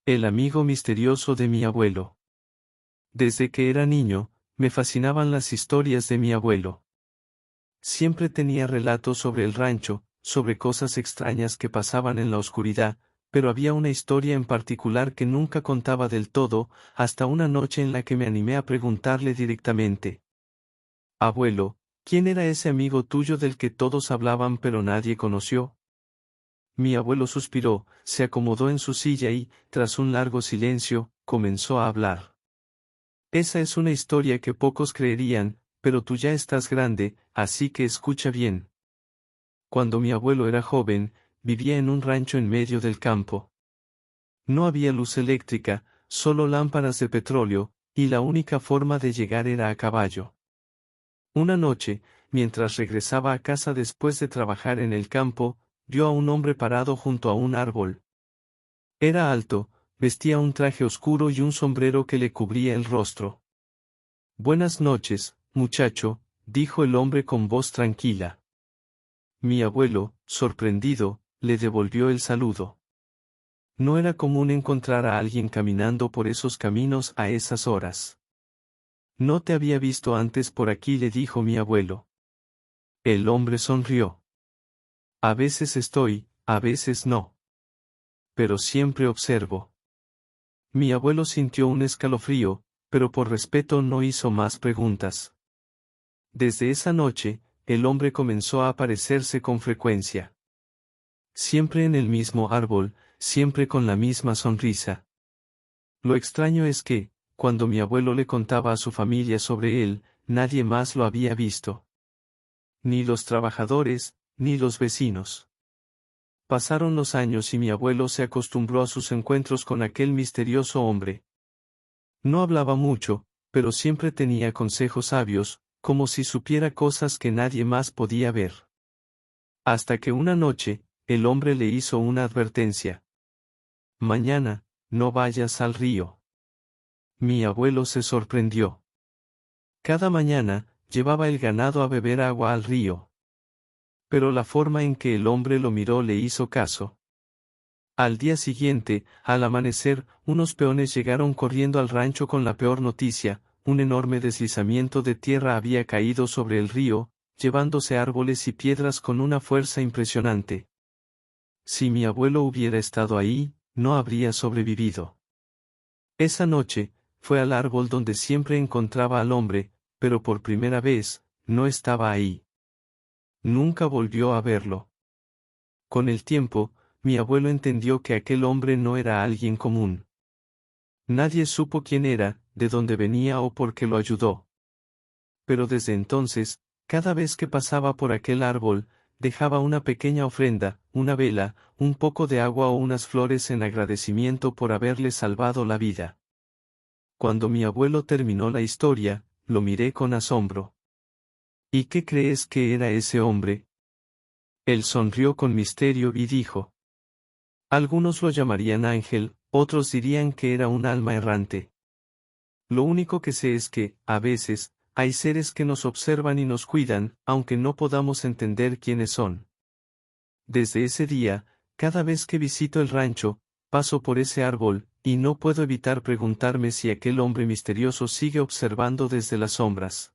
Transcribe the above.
El amigo misterioso de mi abuelo. Desde que era niño, me fascinaban las historias de mi abuelo. Siempre tenía relatos sobre el rancho, sobre cosas extrañas que pasaban en la oscuridad, pero había una historia en particular que nunca contaba del todo, hasta una noche en la que me animé a preguntarle directamente. Abuelo, ¿quién era ese amigo tuyo del que todos hablaban pero nadie conoció? Mi abuelo suspiró, se acomodó en su silla y, tras un largo silencio, comenzó a hablar. Esa es una historia que pocos creerían, pero tú ya estás grande, así que escucha bien. Cuando mi abuelo era joven, vivía en un rancho en medio del campo. No había luz eléctrica, solo lámparas de petróleo, y la única forma de llegar era a caballo. Una noche, mientras regresaba a casa después de trabajar en el campo, vio a un hombre parado junto a un árbol. Era alto, vestía un traje oscuro y un sombrero que le cubría el rostro. Buenas noches, muchacho, dijo el hombre con voz tranquila. Mi abuelo, sorprendido, le devolvió el saludo. No era común encontrar a alguien caminando por esos caminos a esas horas. No te había visto antes por aquí, le dijo mi abuelo. El hombre sonrió. A veces estoy, a veces no. Pero siempre observo. Mi abuelo sintió un escalofrío, pero por respeto no hizo más preguntas. Desde esa noche, el hombre comenzó a aparecerse con frecuencia. Siempre en el mismo árbol, siempre con la misma sonrisa. Lo extraño es que, cuando mi abuelo le contaba a su familia sobre él, nadie más lo había visto. Ni los trabajadores, ni los vecinos. Pasaron los años y mi abuelo se acostumbró a sus encuentros con aquel misterioso hombre. No hablaba mucho, pero siempre tenía consejos sabios, como si supiera cosas que nadie más podía ver. Hasta que una noche, el hombre le hizo una advertencia. Mañana, no vayas al río. Mi abuelo se sorprendió. Cada mañana, llevaba el ganado a beber agua al río. Pero la forma en que el hombre lo miró le hizo caso. Al día siguiente, al amanecer, unos peones llegaron corriendo al rancho con la peor noticia: un enorme deslizamiento de tierra había caído sobre el río, llevándose árboles y piedras con una fuerza impresionante. Si mi abuelo hubiera estado ahí, no habría sobrevivido. Esa noche, fue al árbol donde siempre encontraba al hombre, pero por primera vez, no estaba ahí. Nunca volvió a verlo. Con el tiempo, mi abuelo entendió que aquel hombre no era alguien común. Nadie supo quién era, de dónde venía o por qué lo ayudó. Pero desde entonces, cada vez que pasaba por aquel árbol, dejaba una pequeña ofrenda, una vela, un poco de agua o unas flores en agradecimiento por haberle salvado la vida. Cuando mi abuelo terminó la historia, lo miré con asombro. ¿Y qué crees que era ese hombre? Él sonrió con misterio y dijo. Algunos lo llamarían ángel, otros dirían que era un alma errante. Lo único que sé es que, a veces, hay seres que nos observan y nos cuidan, aunque no podamos entender quiénes son. Desde ese día, cada vez que visito el rancho, paso por ese árbol, y no puedo evitar preguntarme si aquel hombre misterioso sigue observando desde las sombras.